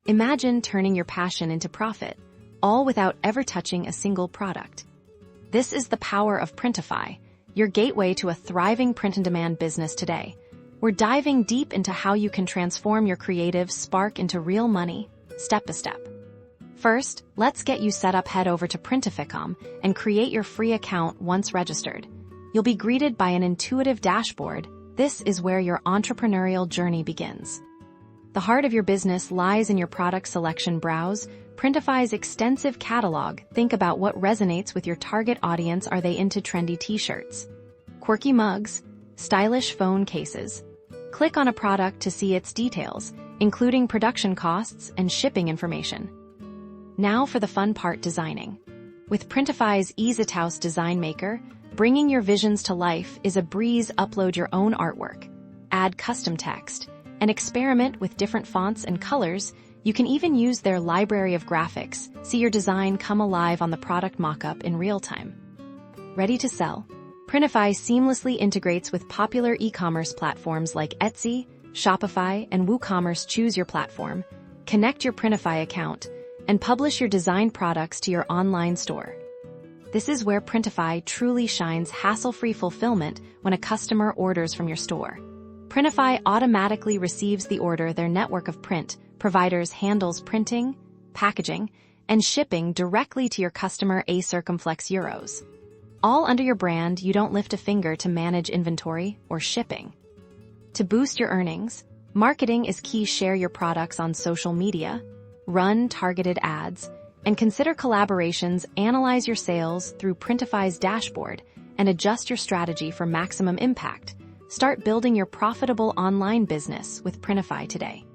Imagine turning your passion into profit, all without ever touching a single product. This is the power of Printify, your gateway to a thriving print-on-demand business today. We're diving deep into how you can transform your creative spark into real money, step by step. First, let's get you set up. Head over to Printify.com and create your free account once registered. You'll be greeted by an intuitive dashboard. This is where your entrepreneurial journey begins. The heart of your business lies in your product selection. Browse Printify's extensive catalog. Think about what resonates with your target audience. Are they into trendy t-shirts, quirky mugs, stylish phone cases? Click on a product to see its details, including production costs and shipping information. Now for the fun part, designing. With Printify's AshleyHowTo Design Maker, bringing your visions to life is a breeze. Upload your own artwork, add custom text, and experiment with different fonts and colors. You can even use their library of graphics. See your design come alive on the product mockup in real time. Ready to sell? Printify seamlessly integrates with popular e-commerce platforms like Etsy, Shopify, and WooCommerce. Choose your platform, connect your Printify account, and publish your designed products to your online store. This is where Printify truly shines. Hassle-free fulfillment when a customer orders from your store. Printify automatically receives the order. Their network of print providers handles printing, packaging, and shipping directly to your customer. A circumflex euros. All under your brand. You don't lift a finger to manage inventory or shipping. To boost your earnings, marketing is key. Share your products on social media, run targeted ads, and consider collaborations. Analyze your sales through Printify's dashboard and adjust your strategy for maximum impact. Start building your profitable online business with Printify today.